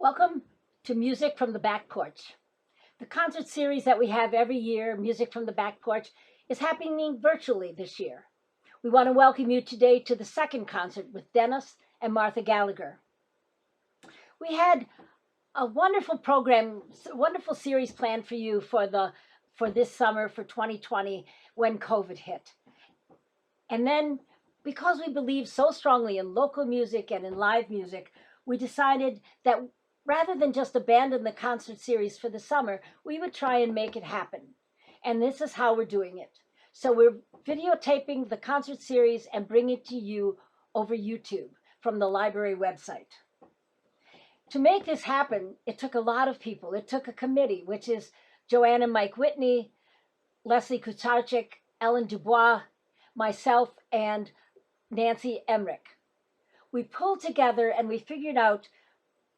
Welcome to Music from the Back Porch. The concert series that we have every year, Music from the Back Porch, is happening virtually this year. We want to welcome you today to the second concert with Dennis and Martha Gallagher. We had a wonderful program, wonderful series planned for you for this summer for 2020 when COVID hit. And then, because we believe so strongly in local music and in live music, we decided that rather than just abandon the concert series for the summer, we would try and make it happen. And this is how we're doing it. So we're videotaping the concert series and bringing it to you over YouTube from the library website. To make this happen, it took a lot of people. It took a committee, which is Joanne and Mike Whitney, Leslie Kutarczyk, Ellen Dubois, myself, and Nancy Emmerich. We pulled together and we figured out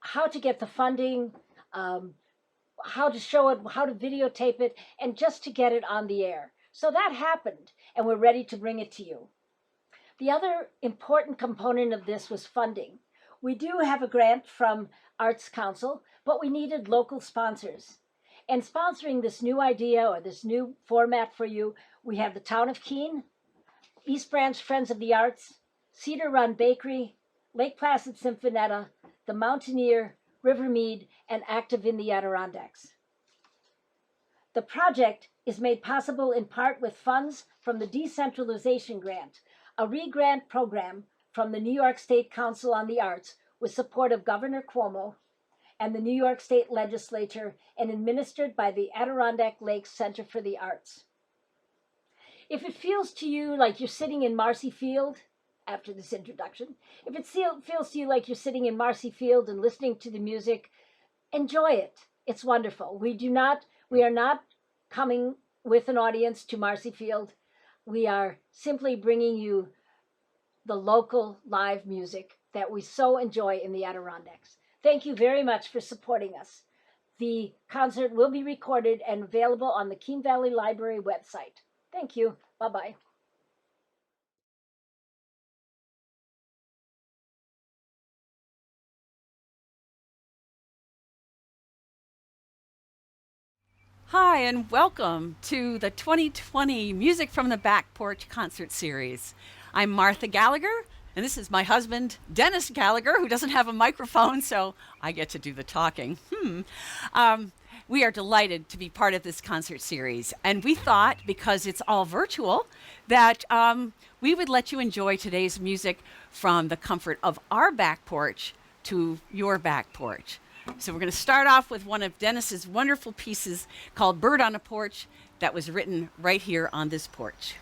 how to get the funding, how to show it, how to videotape it, and just to get it on the air. So that happened, and we're ready to bring it to you. The other important component of this was funding. We do have a grant from Arts Council, but we needed local sponsors. And sponsoring this new idea or this new format for you, we have the Town of Keene, East Branch Friends of the Arts, Cedar Run Bakery, Lake Placid Symphonetta, the Mountaineer, Rivermead, and Active in the Adirondacks. The project is made possible in part with funds from the Decentralization Grant, a re-grant program from the New York State Council on the Arts with support of Governor Cuomo and the New York State Legislature and administered by the Adirondack Lakes Center for the Arts. If it feels to you like you're sitting in Marcy Field, after this introduction, if it feels to you like you're sitting in Marcy Field and listening to the music, enjoy it. It's wonderful. We are not coming with an audience to Marcy Field. We are simply bringing you the local live music that we so enjoy in the Adirondacks. Thank you very much for supporting us. The concert will be recorded and available on the Keene Valley Library website. Thank you. Bye-bye. Hi, and welcome to the 2020 Music from the Back Porch concert series. I'm Martha Gallagher, and this is my husband, Dennis Gallagher, who doesn't have a microphone, so I get to do the talking. We are delighted to be part of this concert series, and we thought, because it's all virtual, that we would let you enjoy today's music from the comfort of our back porch to your back porch. So we're going to start off with one of Dennis's wonderful pieces called Bird on a Porch that was written right here on this porch.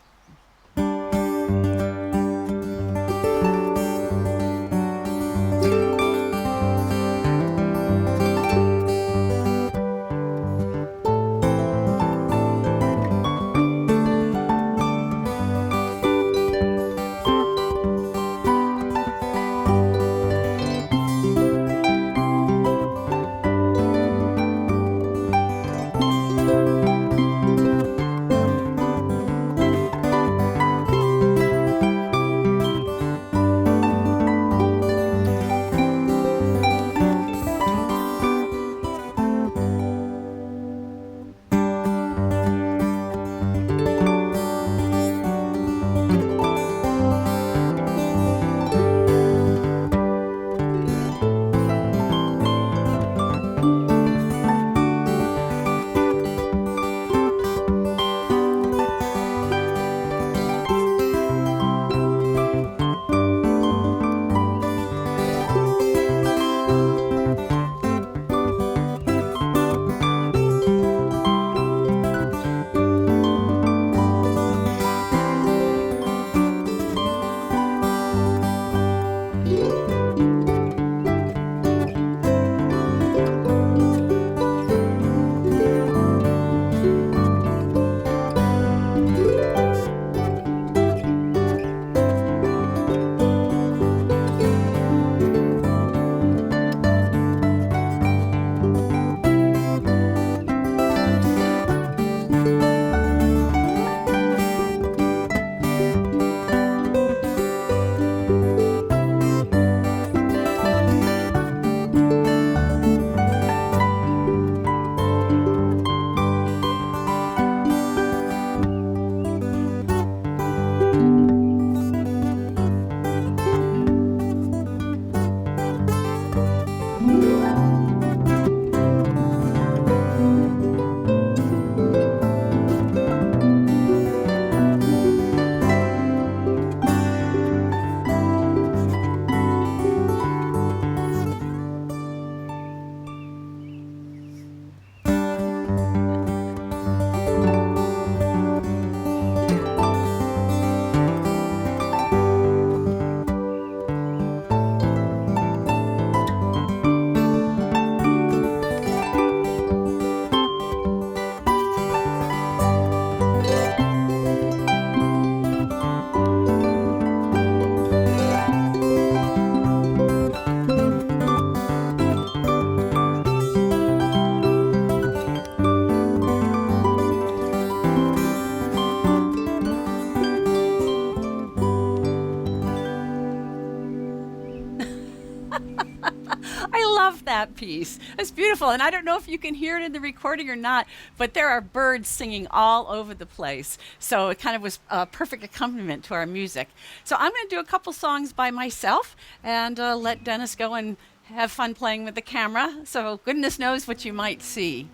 love that piece. It's beautiful. And I don't know if you can hear it in the recording or not, but there are birds singing all over the place. So it kind of was a perfect accompaniment to our music. So I'm going to do a couple songs by myself and let Dennis go and have fun playing with the camera. So goodness knows what you might see.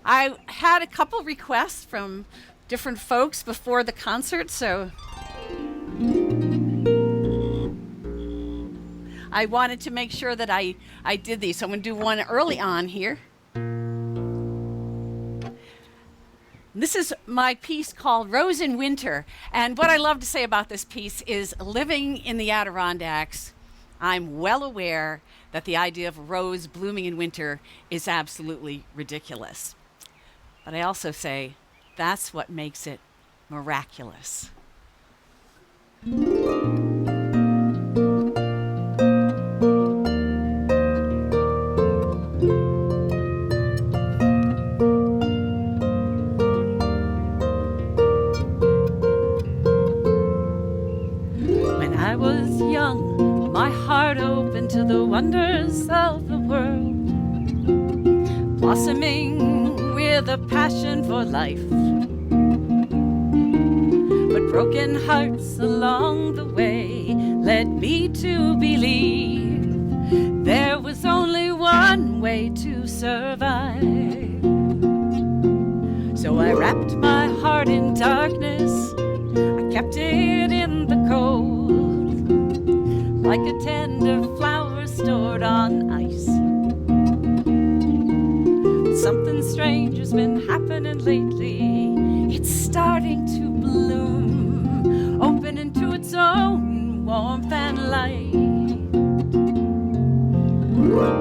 I had a couple requests from different folks before the concert, so I wanted to make sure that I did these. So I'm going to do one early on here. This is my piece called Rose in Winter. And what I love to say about this piece is living in the Adirondacks, I'm well aware that the idea of a rose blooming in winter is absolutely ridiculous. But I also say that's what makes it miraculous. When I was young, my heart opened to the wonders of the world, blossoming with a passion for life. But broken hearts along the way led me to believe there was only one way to survive. So I wrapped my heart in darkness, I kept it in the cold, like a tender flower stored on ice. Something strange has been happening lately. It's starting to bloom, open into its own warmth and light.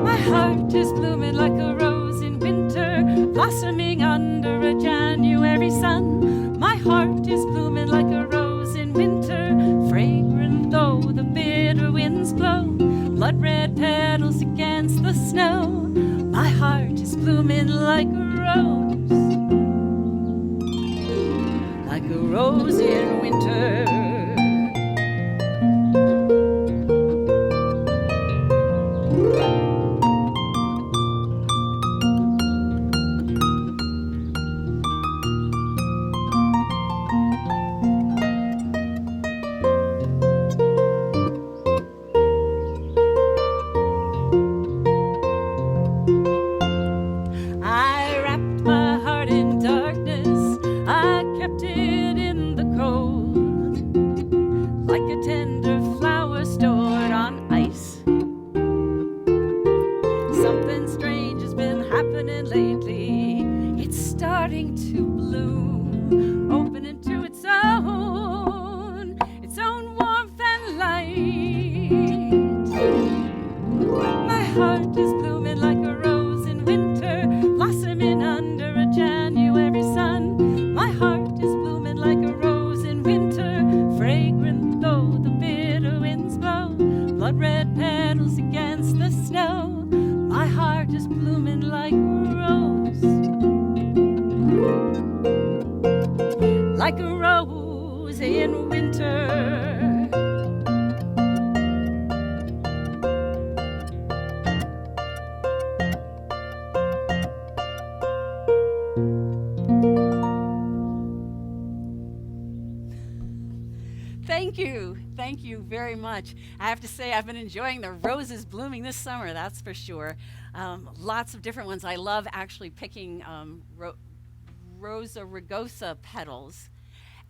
My heart is blooming like a rose in winter, blossoming under a January sun. My heart is blooming like a rose in winter, fragrant though the bitter winds blow, blood red petals against the snow. My heart is blooming like a rose in winter. I wrapped my heart in darkness, I kept it in the cold, like a tender flower stored on ice. Something strange has been happening lately. It's starting to bloom, open into its own warmth and light. My heart is blooming like a rose in winter, blossoming under a January sun. My heart is blooming like a rose in winter, fragrant though the bitter winds blow, blood red petals against the snow. My heart is blooming like a rose in winter. Thank you very much. I have to say I've been enjoying the roses blooming this summer, that's for sure. Lots of different ones. I love actually picking Rosa rugosa petals,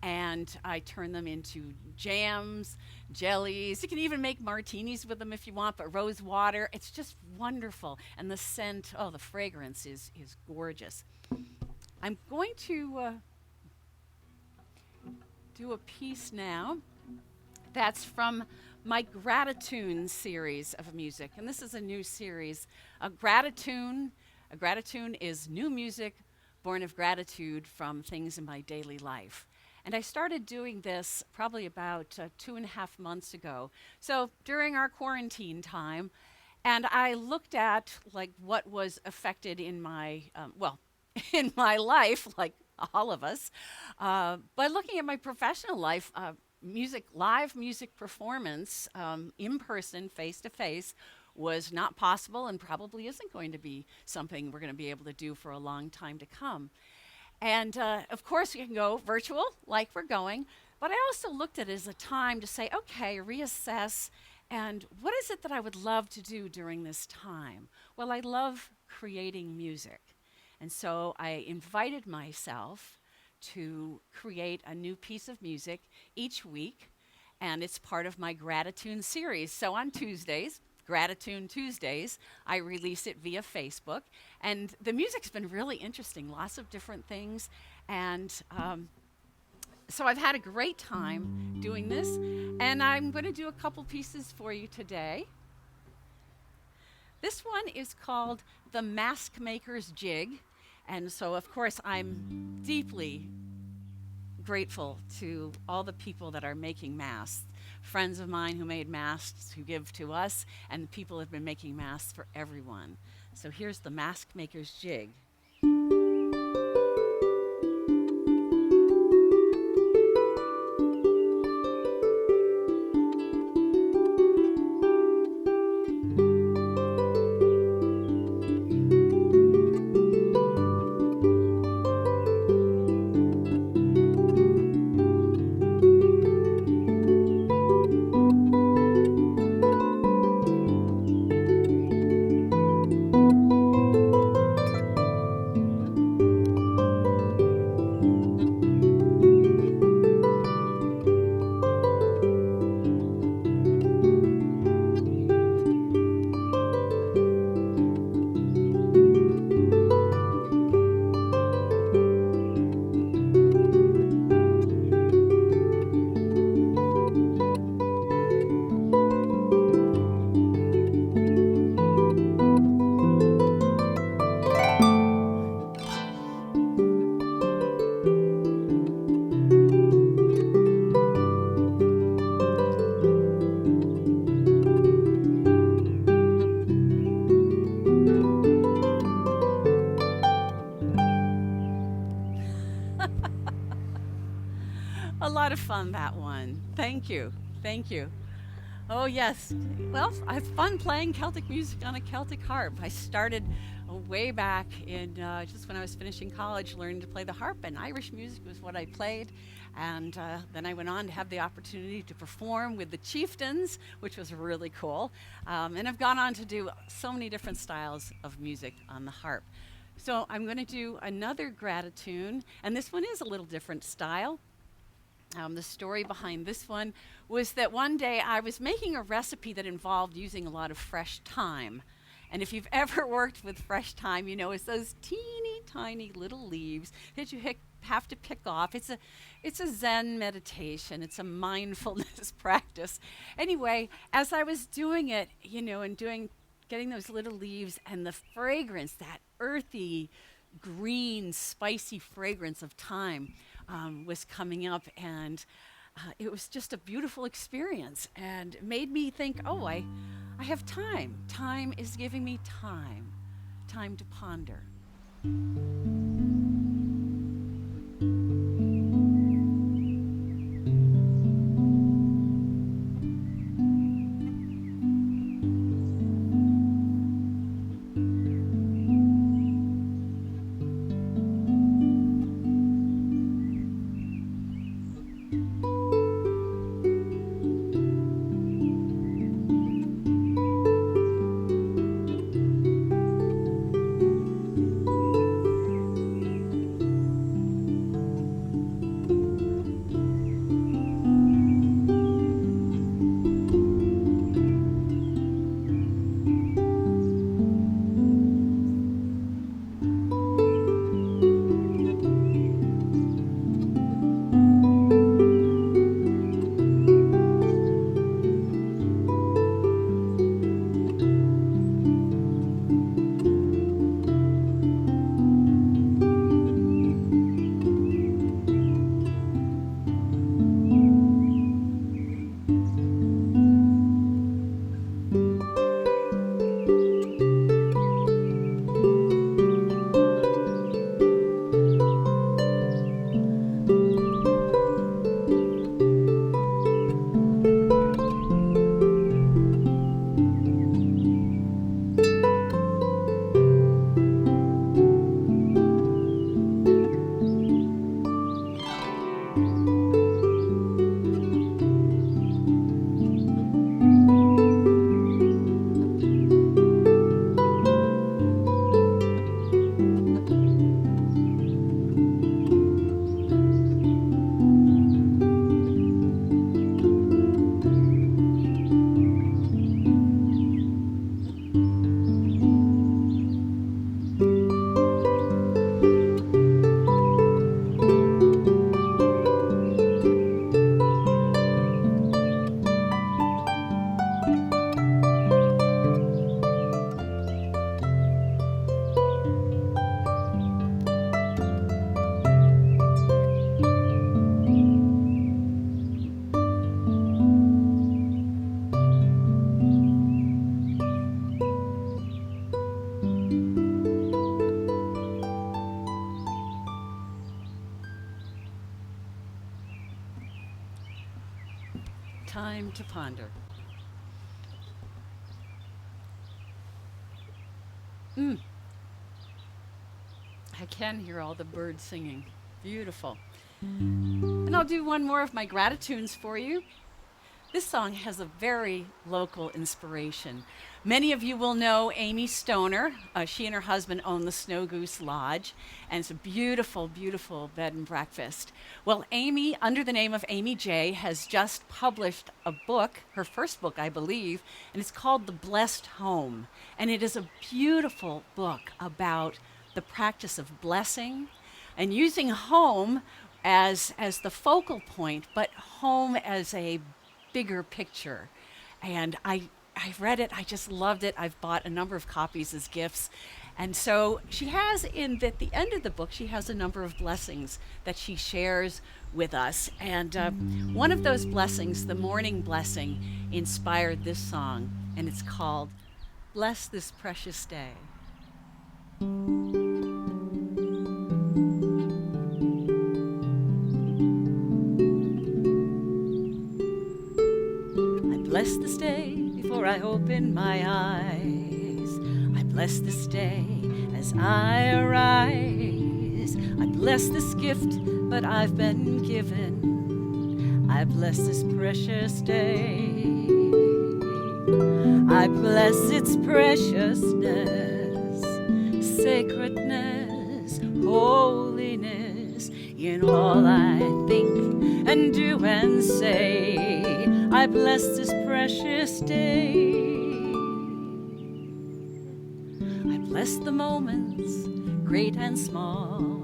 and I turn them into jams, jellies. You can even make martinis with them if you want, but rose water, it's just wonderful. And the scent, oh, the fragrance is gorgeous. I'm going to do a piece now that's from my Gratitude series of music. And this is a new series. A gratitude is new music born of gratitude from things in my daily life. And I started doing this probably about 2.5 months ago. So during our quarantine time, and I looked at like what was affected in my, in my life, like all of us, by looking at my professional life, live music performance, in person, face to face, was not possible and probably isn't going to be something we're going to be able to do for a long time to come. And of course, we can go virtual like we're going, but I also looked at it as a time to say, okay, reassess, and what is it that I would love to do during this time? Well, I love creating music. And so I invited myself to create a new piece of music each week, and it's part of my Gratitude series. So on Tuesdays, Gratitude Tuesdays, I release it via Facebook, and the music's been really interesting, lots of different things, and so I've had a great time doing this, and I'm going to do a couple pieces for you today. This one is called The Mask Maker's Jig, and so of course I'm deeply grateful to all the people that are making masks, friends of mine who made masks who give to us, and the people who have been making masks for everyone. So here's The Mask Maker's Jig. A lot of fun, that one. Thank you. Thank you. Oh, yes. Well, I have fun playing Celtic music on a Celtic harp. I started way back in just when I was finishing college, learning to play the harp, and Irish music was what I played. And then I went on to have the opportunity to perform with the Chieftains, which was really cool. And I've gone on to do so many different styles of music on the harp. So I'm going to do another Gratitude, and this one is a little different style. The story behind this one was that one day I was making a recipe that involved using a lot of fresh thyme. And if you've ever worked with fresh thyme, you know it's those teeny tiny little leaves that you have to pick off. It's a Zen meditation. It's a mindfulness practice. Anyway, as I was doing it, and getting those little leaves and the fragrance, that earthy, green, spicy fragrance of thyme, was coming up, and it was just a beautiful experience, and it made me think, oh, I have time. Time is giving me time to ponder. time to ponder. Mm. I can hear all the birds singing. Beautiful. And I'll do one more of my gratitudes for you. This song has a very local inspiration. Many of you will know Amy Stoner. She and her husband own the Snow Goose Lodge, and it's a beautiful, beautiful bed and breakfast. Well, Amy, under the name of Amy J., has just published a book, her first book, I believe, and it's called The Blessed Home. And it is a beautiful book about the practice of blessing and using home as the focal point, but home as a bigger picture. And I read it, I just loved it. I've bought a number of copies as gifts. And so she has, at the end of the book, she has a number of blessings that she shares with us. And one of those blessings, the morning blessing, inspired this song, and it's called Bless This Precious Day. Bless this day before I open my eyes. I bless this day as I arise. I bless this gift that I've been given. I bless this precious day. I bless its preciousness, sacredness, holiness in all I think and do and say. I bless this precious day. I bless the moments, great and small.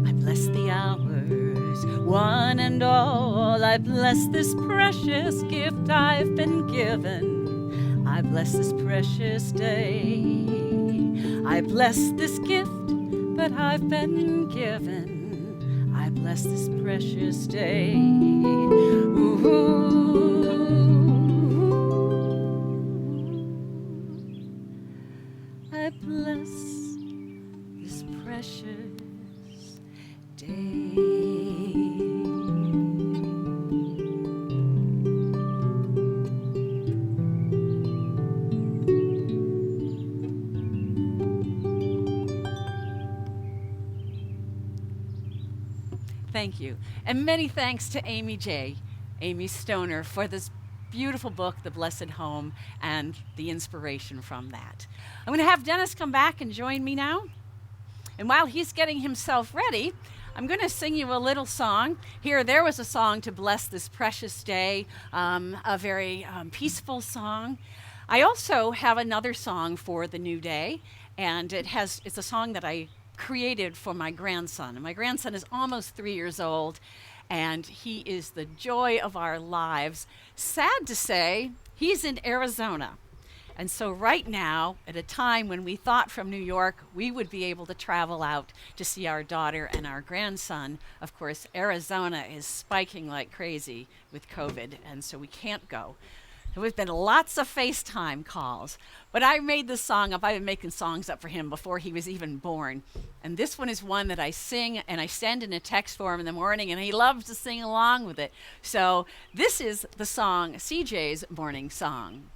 I bless the hours, one and all. I bless this precious gift I've been given. I bless this precious day. I bless this gift that I've been given. I bless this precious day. Ooh. I bless this precious day. Thank you. And many thanks to Amy J., Amy Stoner, for this beautiful book, The Blessed Home, and the inspiration from that. I'm going to have Dennis come back and join me now. And while he's getting himself ready, I'm going to sing you a little song. There was a song to bless this precious day, a very peaceful song. I also have another song for the new day, and it's a song that I created for my grandson. And my grandson is almost 3 years old, and he is the joy of our lives. Sad to say, he's in Arizona. And so right now, at a time when we thought from New York we would be able to travel out to see our daughter and our grandson, of course, Arizona is spiking like crazy with COVID, and so we can't go. There have been lots of FaceTime calls, but I made this song up. I've been making songs up for him before he was even born. And this one is one that I sing and I send in a text for him in the morning, and he loves to sing along with it. So this is the song, CJ's morning song.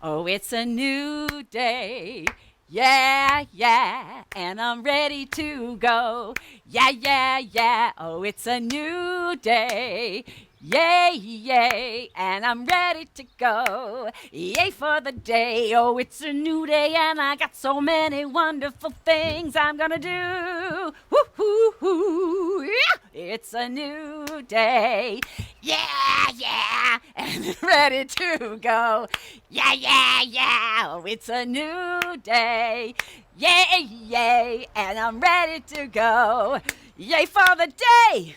Oh, it's a new day. Yeah, yeah, and I'm ready to go. Yeah, yeah, yeah. Oh, it's a new day. Yay, yay, and I'm ready to go. Yay for the day. Oh, it's a new day, and I got so many wonderful things I'm gonna do. Woo, hoo, hoo. Yeah. It's a new day. Yeah, yeah, and ready to go. Yeah, yeah, yeah. Oh, it's a new day. Yay, yay, and I'm ready to go. Yay for the day.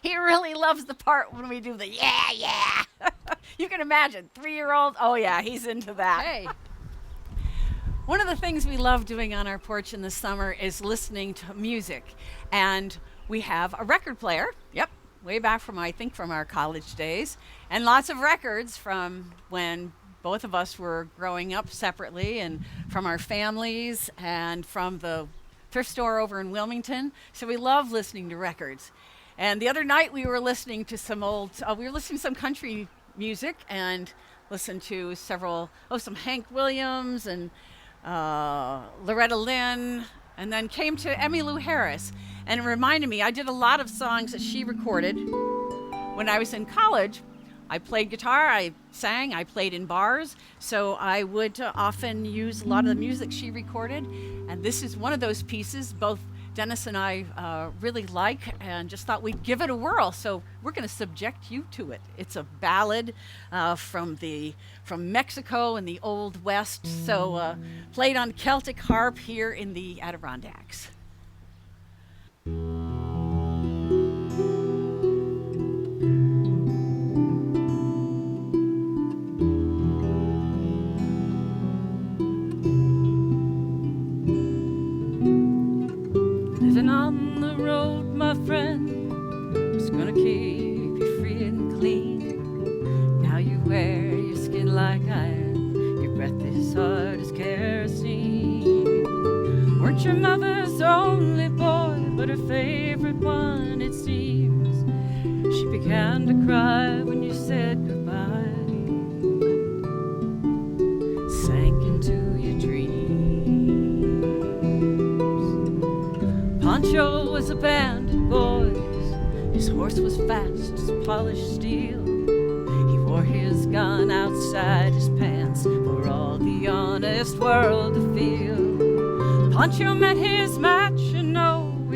He really loves the part when we do the yeah, yeah. You can imagine, 3-year-old, oh yeah, he's into that. Hey. One of the things we love doing on our porch in the summer is listening to music. And we have a record player, yep, way back from, I think, from our college days, and lots of records from when both of us were growing up separately, and from our families, and from the thrift store over in Wilmington. So we love listening to records. And the other night we were listening to some country music and listened to some Hank Williams and Loretta Lynn, and then came to Emmylou Harris. And it reminded me, I did a lot of songs that she recorded when I was in college. I played guitar, I sang, I played in bars, so I would often use a lot of the music she recorded. And this is one of those pieces both Dennis and I really like, and just thought we'd give it a whirl. So we're going to subject you to it. It's a ballad from Mexico and the Old West, so played on Celtic harp here in the Adirondacks. Living on the road, my friend, was gonna keep you free and clean. Now you wear your skin like iron, your breath is hard as kerosene. Weren't your mother's only boy, but her favorite one, it seems. She began to cry when you said goodbye, sank into your dreams. Pancho was a bandit, boys. His horse was fast as polished steel. He wore his gun outside his pants for all the honest world to feel. Pancho met his match,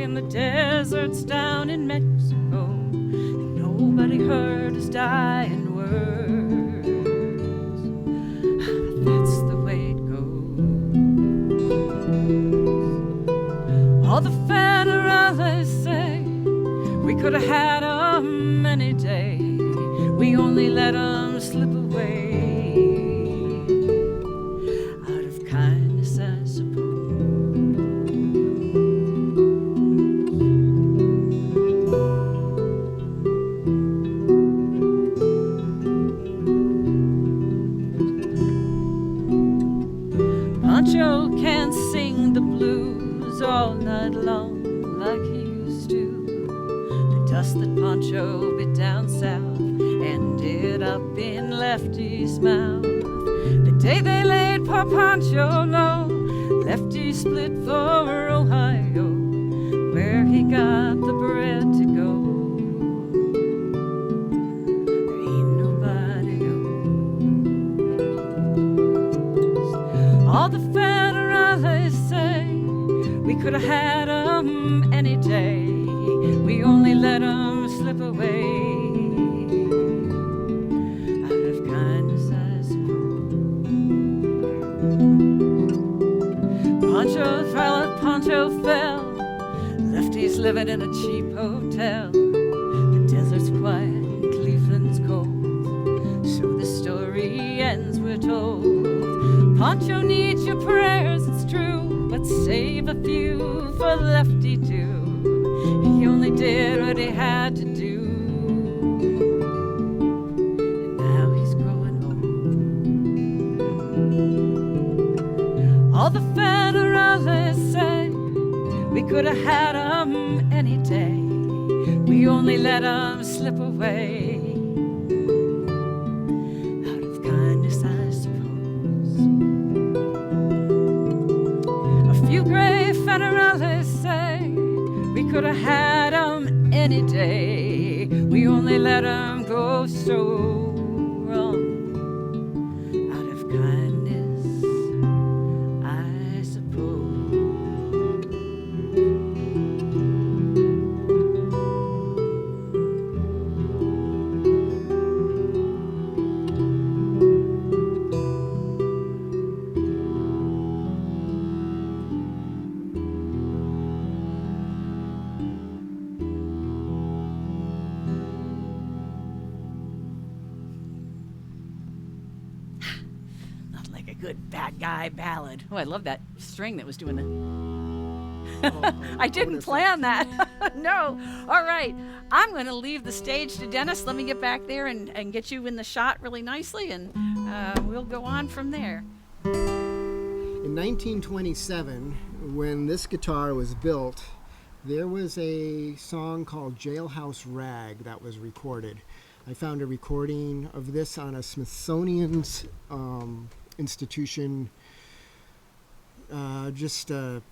in the deserts down in Mexico. And nobody heard his dying words. That's the way it goes. All the federales say we could have had 'em any day. We only let 'em slip away. Out of kindness, I suppose. Pancho can't sing the blues all night long like he used to. The dust that Pancho bit down south ended up in Lefty's mouth. The day they laid poor Pancho low, Lefty split for Ohio, where he got the bread to go. There ain't nobody else. All the federales say we could have had 'em any day. We only let 'em slip away. Out of kindness, I suppose. Pancho fell. Lefty's living in a cheap hotel. The desert's quiet and Cleveland's cold. So the story ends, we're told. Pancho needs your prayers, it's true, but save a few for Lefty too. He only did what he had to do, and now he's growing old. All the federales say we could have had 'em any day. We only let 'em slip away. Out of kindness, I suppose. A few gray federales say we could have had 'em any day. We only let 'em go so wrong. Out of kindness, I suppose. Not like a good bad guy ballad. Oh, I love that string that was doing the... I didn't plan that. No. All right. I'm going to leave the stage to Dennis. Let me get back there and get you in the shot really nicely, and we'll go on from there. In 1927, when this guitar was built, There was a song called Jailhouse Rag that was recorded. I found a recording of this on a Smithsonian's institution. It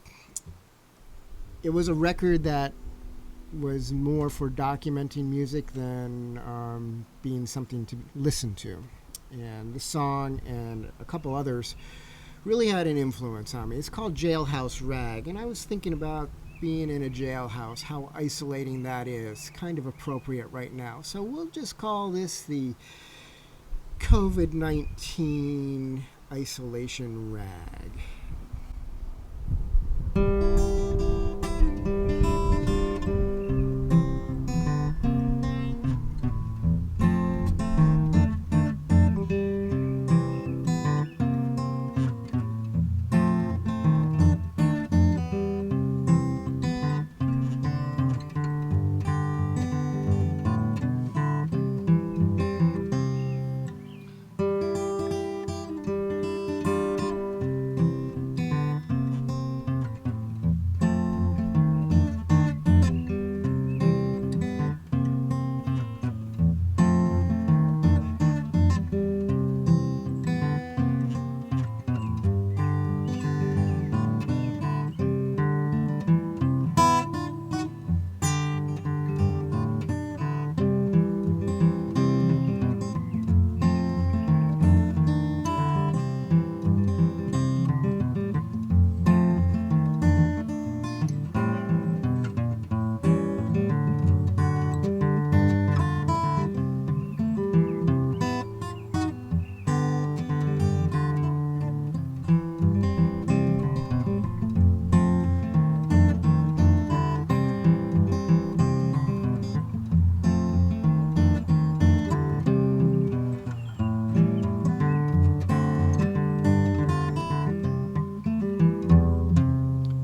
was a record that was more for documenting music than being something to listen to. And the song and a couple others really had an influence on me. It's called Jailhouse Rag, and I was thinking about being in a jailhouse, how isolating that is, kind of appropriate right now. So we'll just call this the COVID-19 isolation rag.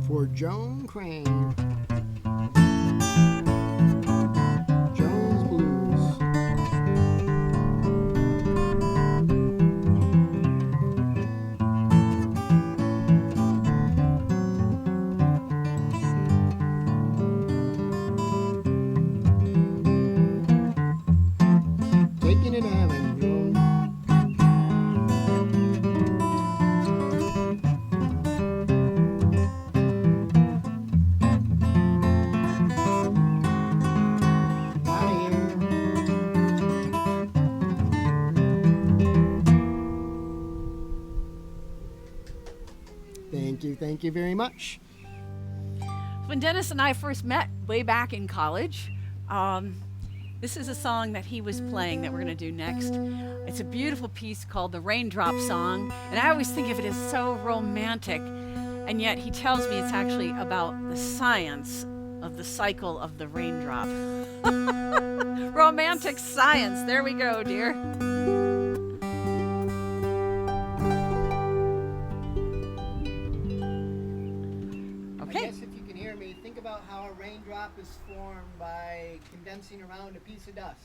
For Joan Crane. Jones Blues. Taking it to heaven, Joan. Thank you very much. When Dennis and I first met way back in college, this is a song that he was playing that we're going to do next. It's a beautiful piece called The Raindrop Song, and I always think of it as so romantic, and yet he tells me it's actually about the science of the cycle of the raindrop. Romantic science. There we go, dear. I guess if you can hear me, think about how a raindrop is formed by condensing around a piece of dust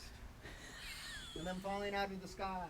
and then falling out of the sky.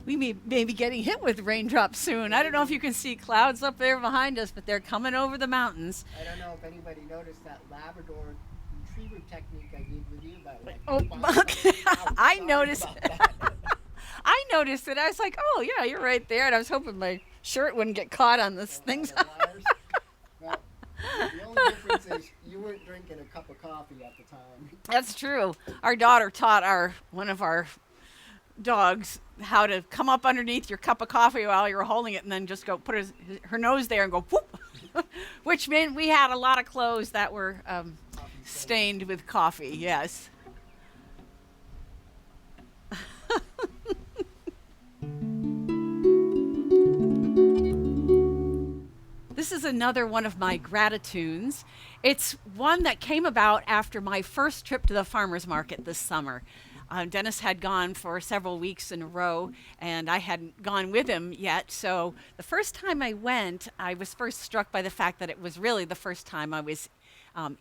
we may be getting hit with raindrops soon. I don't know if you can see clouds up there behind us, but they're coming over the mountains. I don't know if anybody noticed that Labrador retriever technique I did with you about like. Oh, I noticed. I noticed it. I was like, oh, yeah, you're right there. And I was hoping my shirt wouldn't get caught on this thing. Well, the only difference is you weren't drinking a cup of coffee at the time. That's true. Our daughter taught one of our dogs how to come up underneath your cup of coffee while you're holding it and then just go put her nose there and go whoop, which meant we had a lot of clothes that were stained with coffee. Yes. This is another one of my gratitudes. It's one that came about after my first trip to the farmer's market this summer. Dennis had gone for several weeks in a row, and I hadn't gone with him yet. So the first time I went, I was first struck by the fact that it was really the first time I was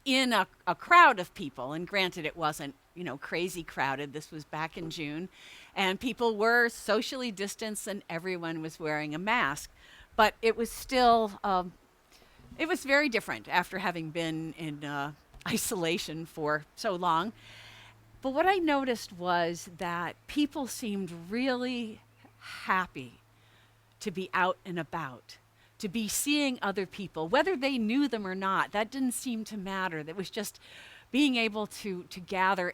in a crowd of people. And granted, it wasn't, crazy crowded. This was back in June. And people were socially distanced, and everyone was wearing a mask. But it was still, it was very different after having been in isolation for so long. But what I noticed was that people seemed really happy to be out and about, to be seeing other people, whether they knew them or not. That didn't seem to matter. That was just being able to gather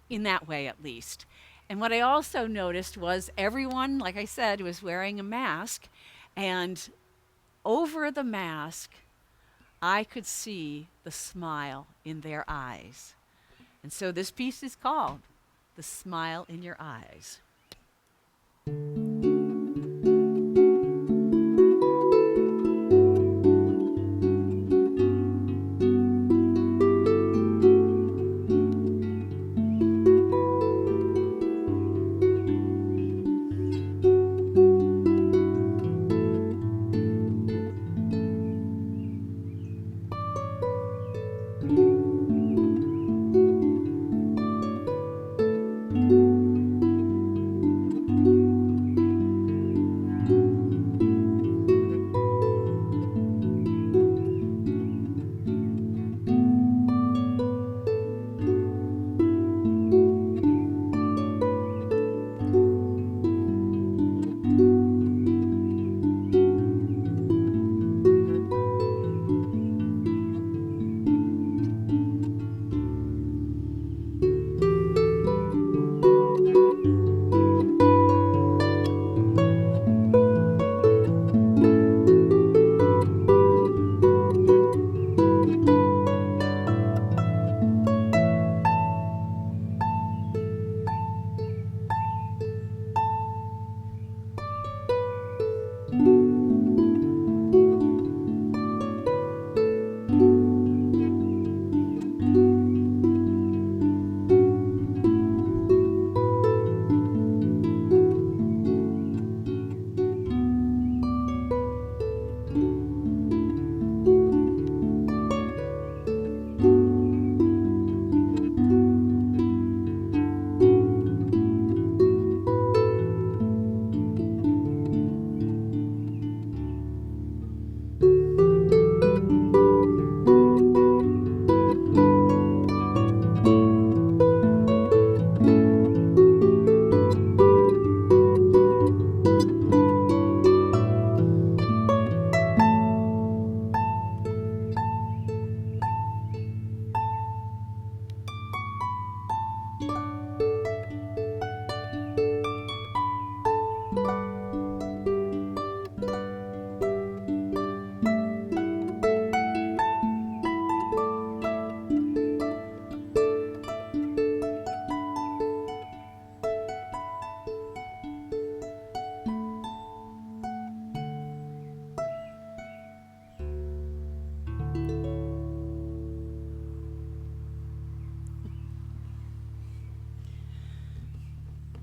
in that way, at least. And what I also noticed was everyone, like I said, was wearing a mask. And over the mask, I could see the smile in their eyes. And so this piece is called The Smile in Your Eyes.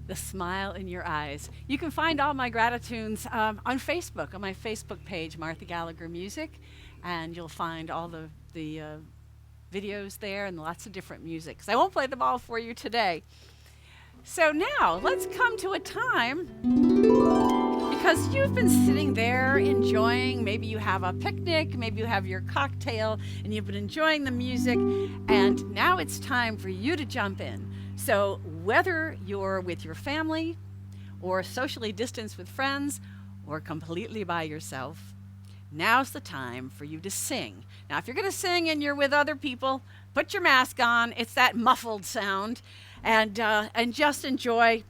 The Smile in Your Eyes. You can find all my gratitudes on Facebook, on my Facebook page, Martha Gallagher Music, and you'll find all the videos there and lots of different music. So I won't play them all for you today. So now let's come to a time because you've been sitting there enjoying, maybe you have a picnic, maybe you have your cocktail, and you've been enjoying the music, and now it's time for you to jump in. So whether you're with your family, or socially distanced with friends, or completely by yourself, now's the time for you to sing. Now, if you're going to sing and you're with other people, put your mask on. It's that muffled sound, and just enjoy.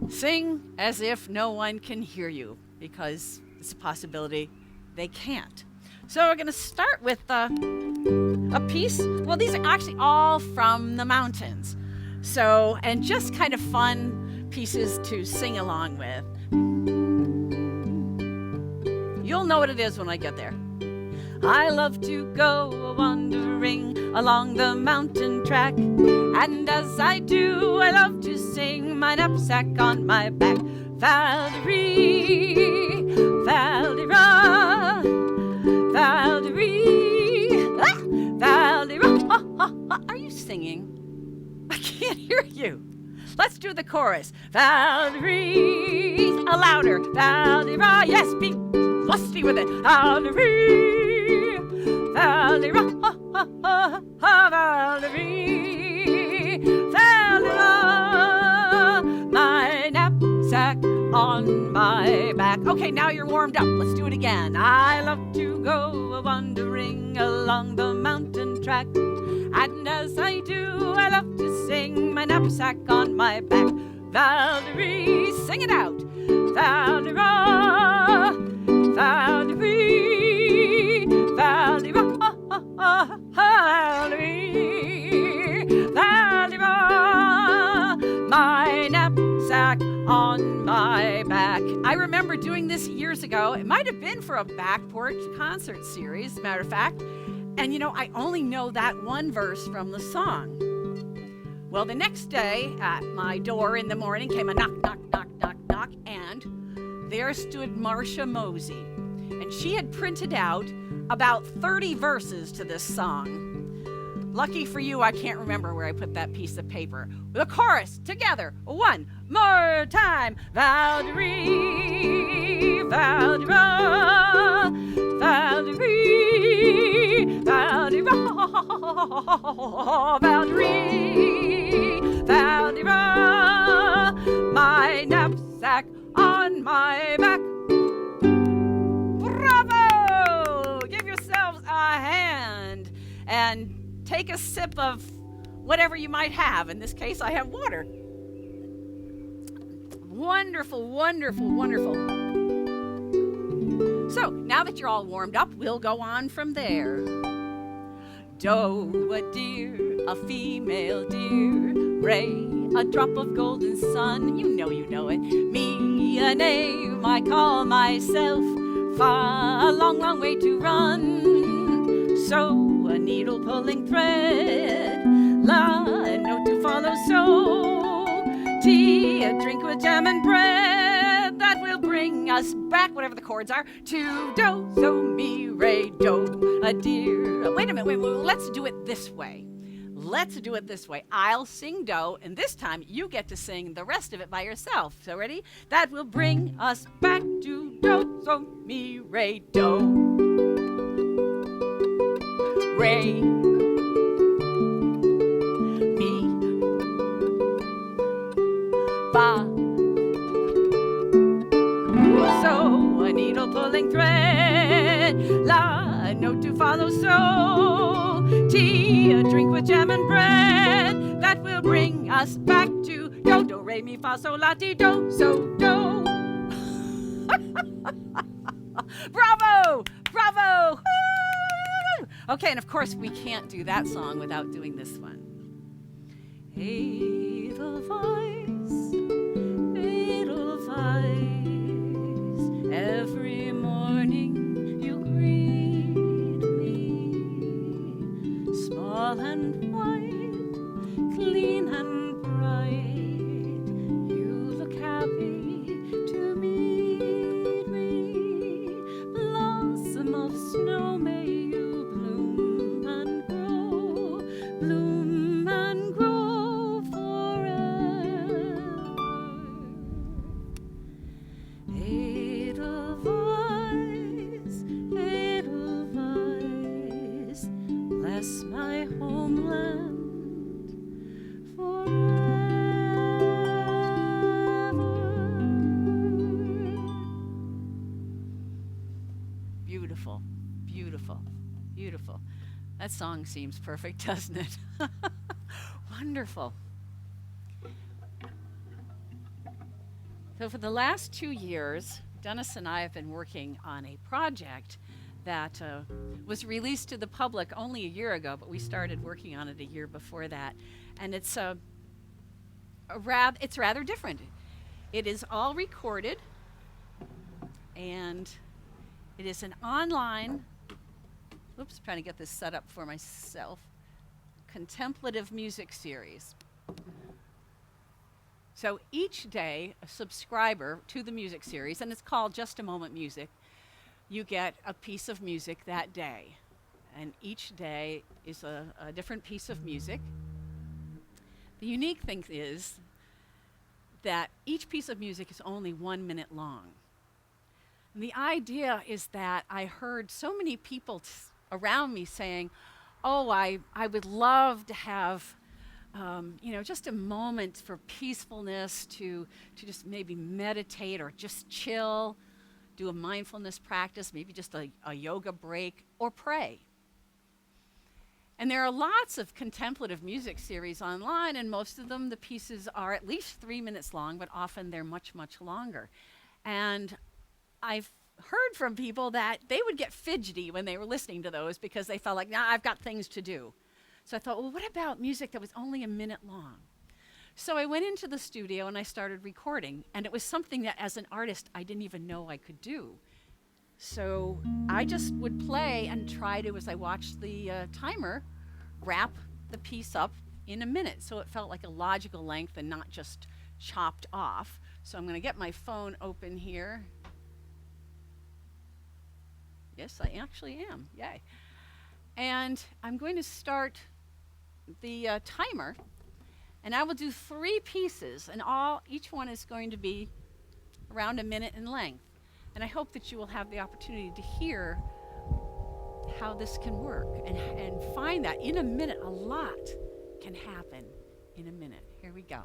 Sing as if no one can hear you, because it's a possibility they can't. So we're going to start with a piece. Well, these are actually all from the mountains. So, and just kind of fun pieces to sing along with. You'll know what it is when I get there. I love to go wandering along the mountain track, and as I do, I love to sing, my knapsack on my back. Val-de-ree, Val-de-ra, Val-de-ree, ah, Val-de-ra. Are you singing? I can't hear you. Let's do the chorus. Val-de-ree, louder. Val-de-ra, yes, be lusty with it. Val-de-ree, Val-de-ra, Val-de-ree, Val-de-ra, my knapsack on my back. Okay, now you're warmed up. Let's do it again. I love to go wandering along the mountain track, and as I do, I love to sing, my knapsack on my back. Val-de-ree, sing it out. Val-de-ra, Val-de-ree, Val-de-ra, Val-de-ree, Val-de-ra, my knapsack on my back. I remember doing this years ago. It might have been for a Back Porch concert series, as a matter of fact. And you know, I only know that one verse from the song. Well, the next day at my door in the morning came a knock, knock, knock, knock, knock, and there stood Marcia Mosey. And she had printed out about 30 verses to this song. Lucky for you, I can't remember where I put that piece of paper. The chorus, together, one more time. Val-de-ree, Val-de-ra, Val-de-ree, Val-de-ra, Val-de-ree, Val-de-ra, my knapsack on my back. Bravo! Give yourselves a hand and take a sip of whatever you might have. In this case, I have water. Wonderful, wonderful, wonderful. So, now that you're all warmed up, we'll go on from there. Doe, a deer, a female deer, ray, a drop of golden sun. You know it. Me, a name I call myself, far, a long, long way to run. So, a needle pulling thread, la, a note to follow, so, tea, a drink with jam and bread, that will bring us back, whatever the chords are, to do, so, mi, re, do, a deer. Wait a minute, let's do it this way. Let's do it this way. I'll sing do, and this time you get to sing the rest of it by yourself. So ready? That will bring us back to do, so, mi, re, do. Re, mi, fa. So, a needle pulling thread, la, a note to follow, so, tea, a drink with jam and bread, that will bring us back to do, do, re, mi, fa, sol, la, ti, do, so, do. Bravo! Bravo! Woo! Okay, and of course we can't do that song without doing this one. Edelweiss, Edelweiss, every morning you greet me, small and white, clean and bright, you look happy to meet me, blossom of snow, may you bloom and grow forever. beautiful, beautiful. That song seems perfect, doesn't it? Wonderful. So for the last 2 years, Dennis and I have been working on a project that was released to the public only a year ago, but we started working on it a year before that. And it's it's rather different. It is all recorded, and it is an online, oops, trying to get this set up for myself, contemplative music series. So each day, a subscriber to the music series, and it's called Just a Moment Music, you get a piece of music that day. And each day is a different piece of music. The unique thing is that each piece of music is only 1 minute long. And the idea is that I heard so many people around me saying, oh, I would love to have just a moment for peacefulness, to just maybe meditate or just chill, do a mindfulness practice, maybe just a yoga break, or pray. And there are lots of contemplative music series online, and most of them, the pieces are at least 3 minutes long, but often they're much, much longer. And I've heard from people that they would get fidgety when they were listening to those because they felt like, nah, I've got things to do. So I thought, well, what about music that was only a minute long? So I went into the studio and I started recording, and it was something that as an artist I didn't even know I could do. So I just would play and try to, as I watched the timer, wrap the piece up in a minute. So it felt like a logical length and not just chopped off. So I'm going to get my phone open here. Yes, I actually am. Yay. And I'm going to start the timer, and I will do 3 pieces, and each one is going to be around a minute in length. And I hope that you will have the opportunity to hear how this can work and find that in a minute, a lot can happen in a minute. Here we go.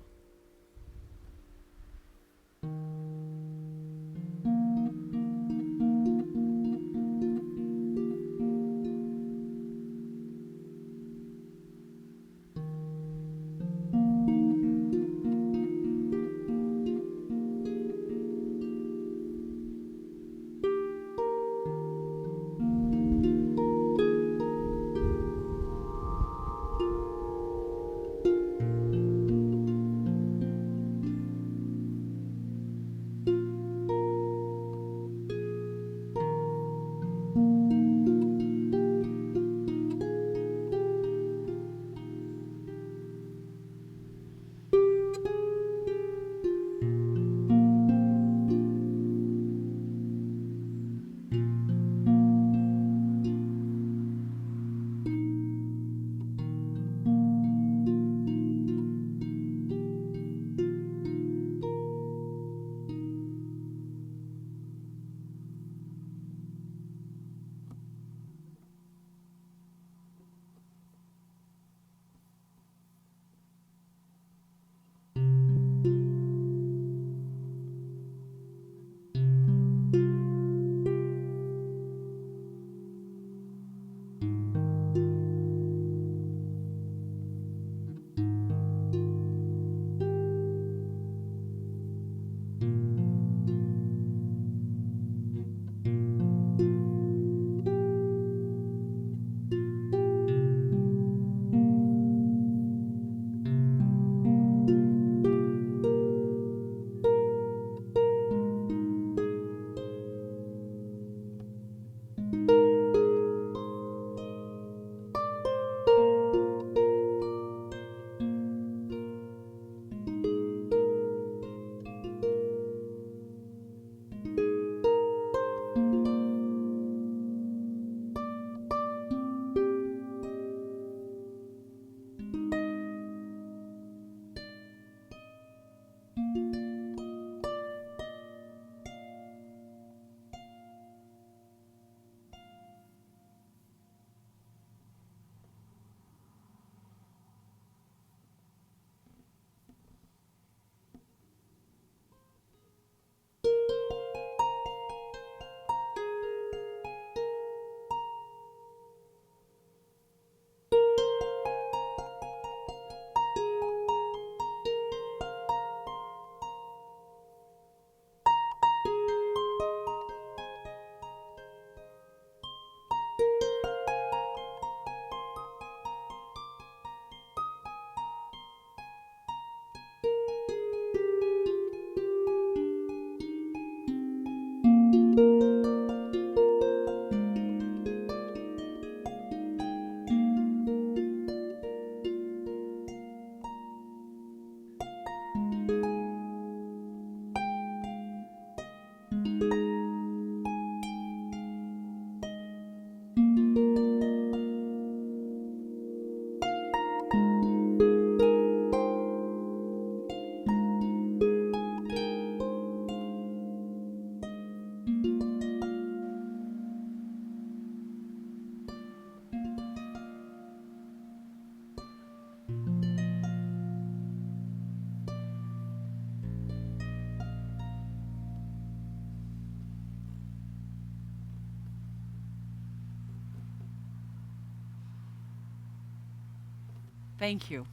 Thank you.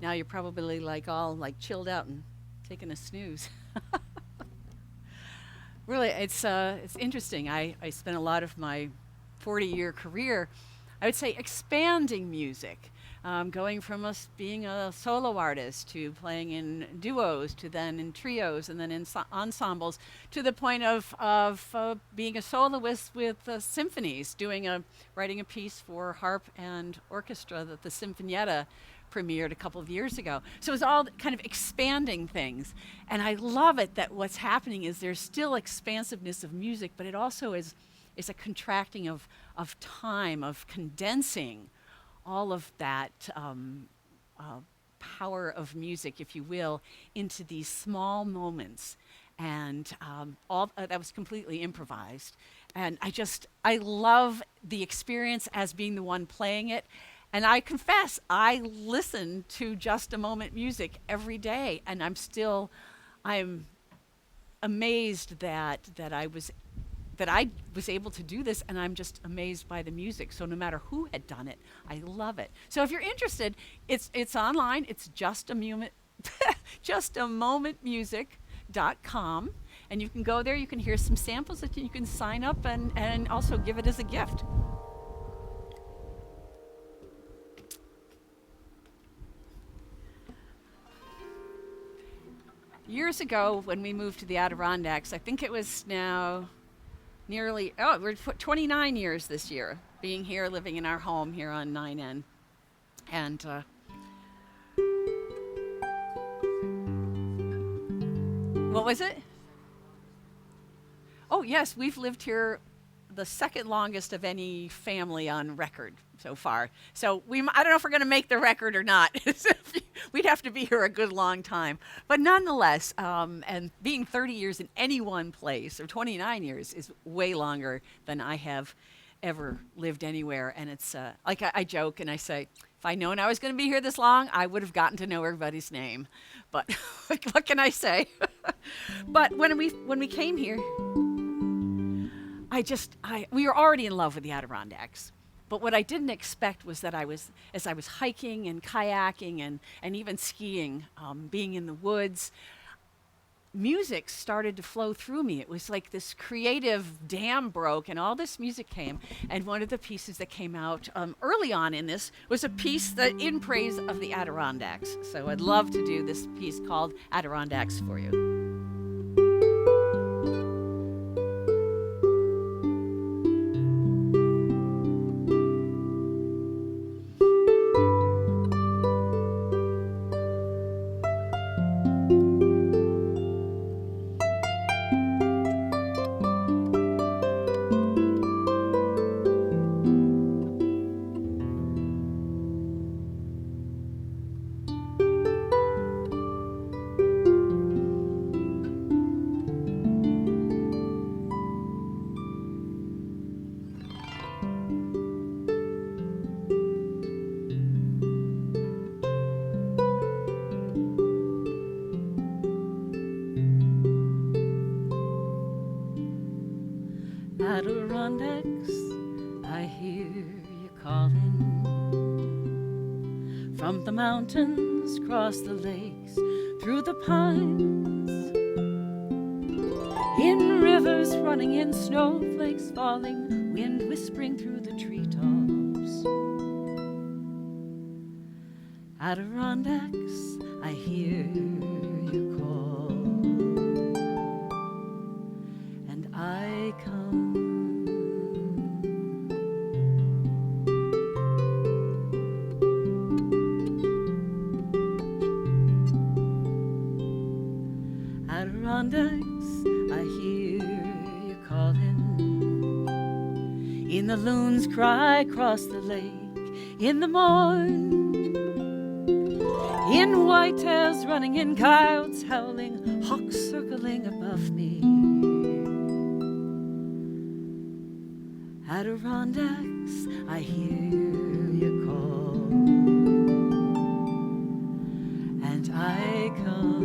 Now you're probably like all like chilled out and taking a snooze. Really, it's interesting. I spent a lot of my 40-year career, I would say, expanding music, going from us being a solo artist to playing in duos to then in trios and then in ensembles to the point of being a soloist with symphonies, writing a piece for harp and orchestra that the Sinfonietta premiered a couple of years ago. So it's all kind of expanding things. And I love it that what's happening is there's still expansiveness of music, but it also is a contracting of time, of condensing all of that power of music, if you will, into these small moments. And all that was completely improvised. And I love the experience as being the one playing it. And I confess, I listen to Just a Moment music every day, and I'm amazed that I was able to do this, and I'm just amazed by the music. So no matter who had done it, I love it. So if you're interested, it's online. It's just a moment, justamomentmusic.com, and you can go there. You can hear some samples that you can sign up and also give it as a gift. Years ago, when we moved to the Adirondacks, I think it was now we're 29 years this year, being here, living in our home here on 9N. And what was it? Oh, yes, we've lived here the second longest of any family on record so far. So I don't know if we're going to make the record or not. We'd have to be here a good long time. But nonetheless, and being 30 years in any one place, or 29 years, is way longer than I have ever lived anywhere. And it's like I joke and I say, if I'd known I was going to be here this long, I would have gotten to know everybody's name. But what can I say? But when we came here, we were already in love with the Adirondacks. But what I didn't expect was that as I was hiking and kayaking and even skiing, being in the woods, music started to flow through me. It was like this creative dam broke and all this music came. And one of the pieces that came out early on in this was a piece that in praise of the Adirondacks. So I'd love to do this piece called Adirondacks for you. Adirondacks, I hear you calling. From the mountains, across the lakes, through the pines, in rivers running, in snowflakes falling, wind whispering through the treetops. Adirondacks, I hear you call, and I come. Adirondacks, I hear you calling. In the loon's cry across the lake, in the morn, in whitetails running, in coyotes howling, hawks circling above me. Adirondacks, I hear you call, and I come.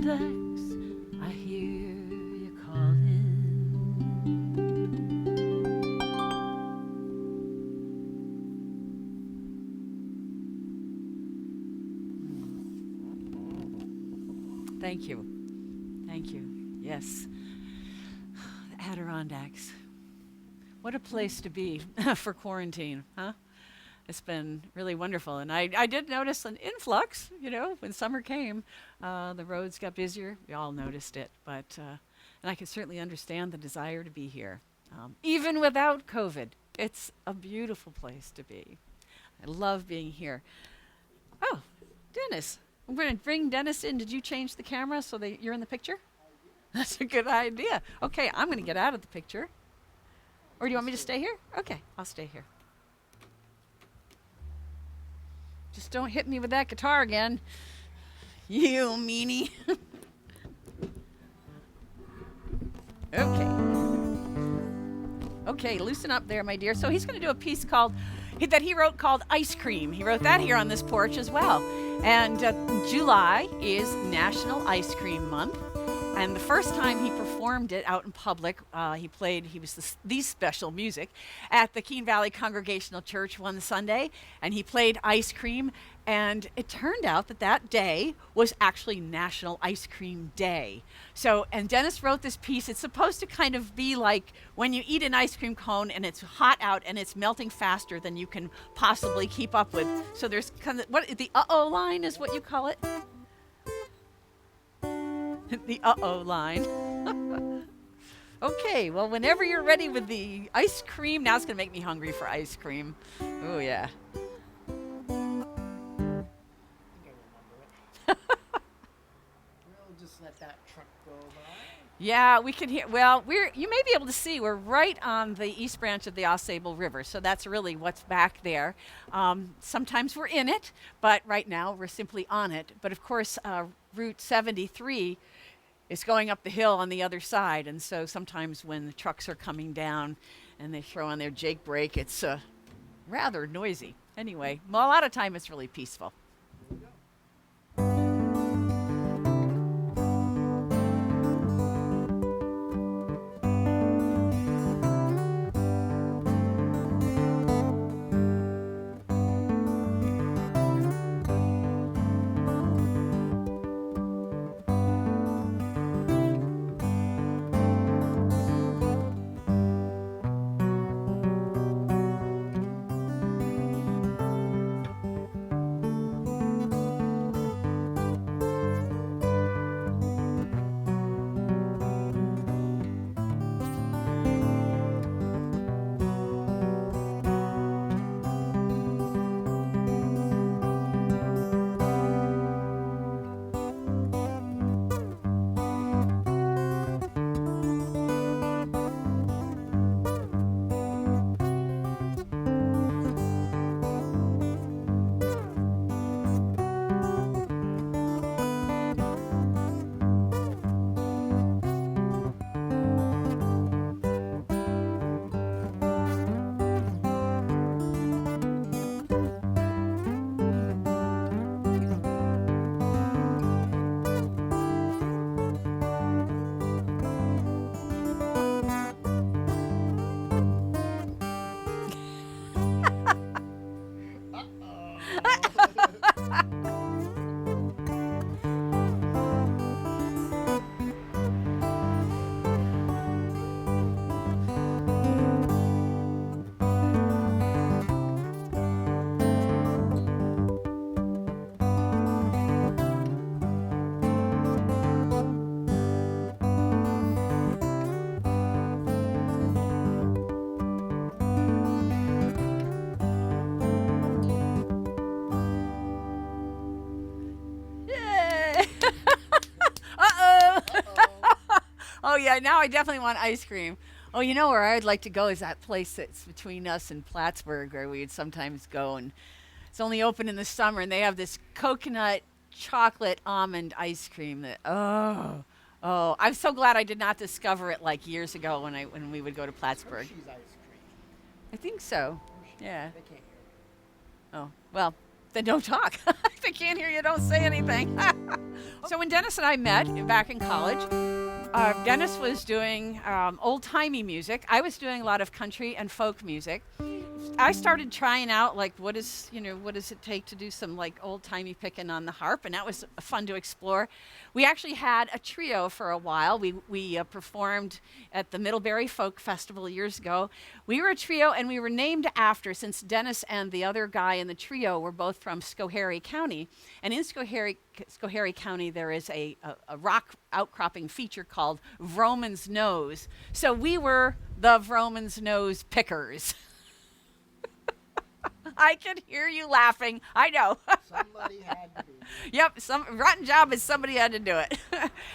Adirondacks, I hear you calling. Thank you. Thank you. Yes. The Adirondacks. What a place to be for quarantine, huh? It's been really wonderful. And I did notice an influx, when summer came. The roads got busier. We all noticed it. And I can certainly understand the desire to be here. Even without COVID, it's a beautiful place to be. I love being here. Oh, Dennis. I'm going to bring Dennis in. Did you change the camera so that you're in the picture? That's a good idea. Okay, I'm going to get out of the picture. Or do you want me to stay here? Okay, I'll stay here. Just don't hit me with that guitar again. You meanie. Okay, loosen up there, my dear. So he's going to do a piece that he wrote called Ice Cream. He wrote that here on this porch as well. And July is National Ice Cream Month. And the first time he performed it out in public, he was the special music at the Keene Valley Congregational Church one Sunday, and he played Ice Cream. And it turned out that day was actually National Ice Cream Day. So, and Dennis wrote this piece. It's supposed to kind of be like when you eat an ice cream cone and it's hot out and it's melting faster than you can possibly keep up with. So there's kind of, the uh-oh line is what you call it? The uh-oh line. Okay, well, whenever you're ready with the ice cream, now it's going to make me hungry for ice cream. Oh, yeah. We'll just let that truck go by. Yeah, we can hear. Well, you may be able to see we're right on the east branch of the Ausable River, so that's really what's back there. Sometimes we're in it, but right now we're simply on it. But of course, Route 73 is going up the hill on the other side, and so sometimes when the trucks are coming down and they throw on their Jake brake, it's rather noisy. Anyway, well, a lot of time it's really peaceful. Oh, yeah, now I definitely want ice cream. Oh, you know where I'd like to go is that place that's between us and Plattsburgh where we'd sometimes go, and it's only open in the summer, and they have this coconut chocolate almond ice cream that, oh, I'm so glad I did not discover it like years ago when we would go to Plattsburgh. Hershey's ice cream. I think so. Yeah. They can't hear me. Oh, well, Then don't talk. If they can't hear you, don't say anything. So when Dennis and I met back in college, Dennis was doing old-timey music. I was doing a lot of country and folk music. I started trying out like what does it take to do some like old-timey picking on the harp, and that was fun to explore. We actually had a trio for a while. We performed at the Middlebury Folk Festival years ago. We were a trio, and we were named after, since Dennis and the other guy in the trio were both from Schoharie County, and in Schoharie County there is a rock outcropping feature called Vroman's Nose. So we were the Vroman's Nose Pickers. I can hear you laughing. I know. Somebody had to be. Yep, some rotten job is somebody had to do it.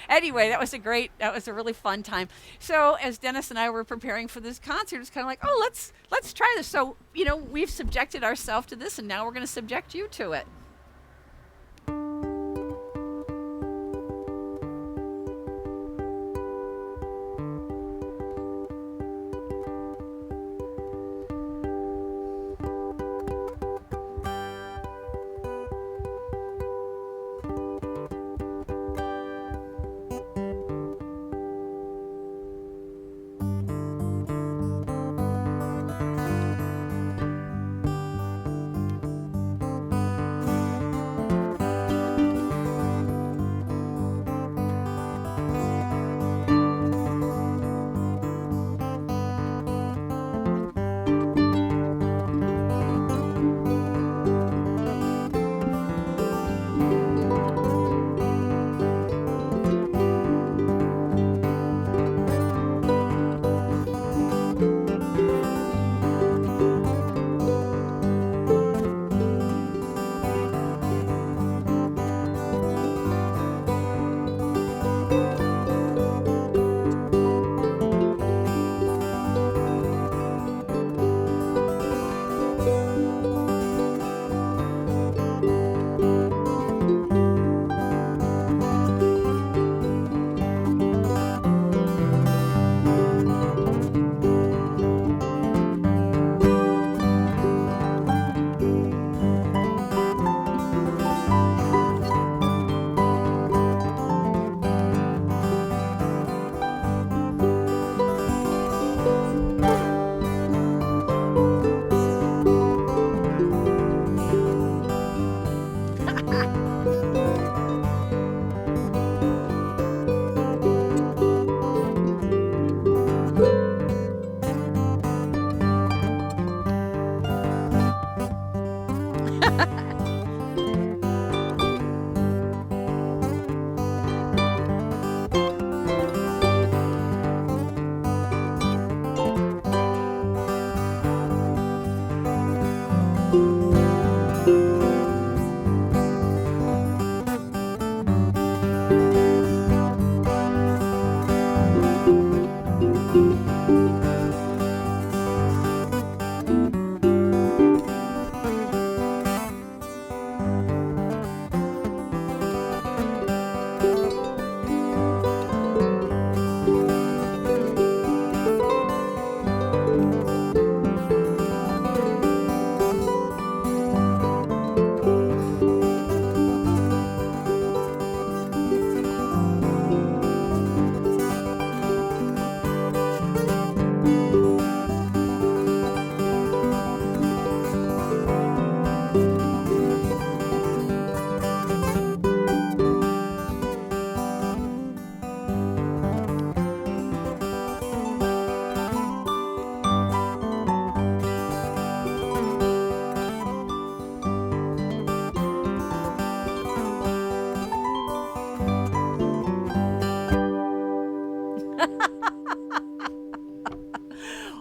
Anyway, that was a really fun time. So as Dennis and I were preparing for this concert, it's kind of like, oh, let's try this. So, we've subjected ourselves to this, and now we're going to subject you to it.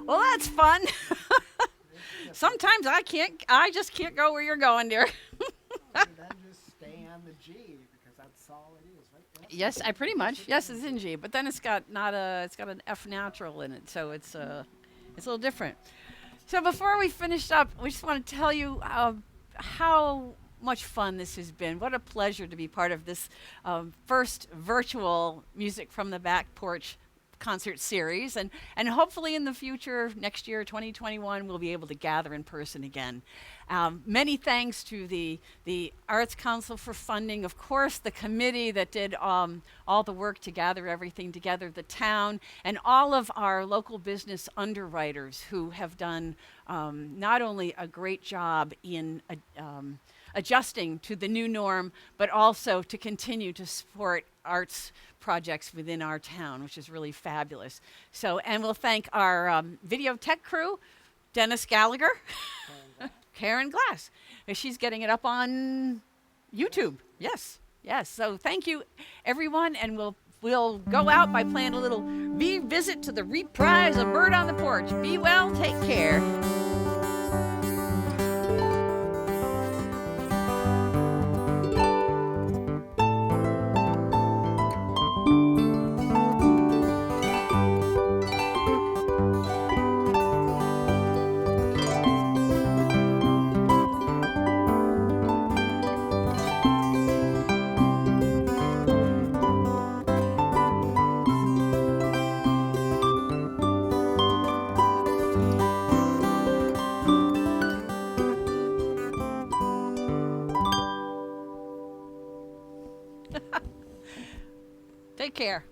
Well, that's fun. Sometimes I just can't go where you're going, dear. Then just stay on the G because that's all it is, right? Yes, I pretty much. Yes, it's in G, but then it's got an F natural in it, so it's a little different. So before we finish up, we just want to tell you how much fun this has been. What a pleasure to be part of this first virtual Music from the Back Porch concert series, and hopefully in the future, next year, 2021, we'll be able to gather in person again. Many thanks to the Arts Council for funding, of course, the committee that did all the work to gather everything together, the town, and all of our local business underwriters who have done not only a great job in adjusting to the new norm, but also to continue to support arts projects within our town, which is really fabulous. So, and we'll thank our video tech crew, Dennis Gallagher, Karen Glass. She's getting it up on YouTube. Yes, yes. So thank you, everyone, and we'll go out by playing a little visit to the reprise of Bird on the Porch. Be well, take care. Take care.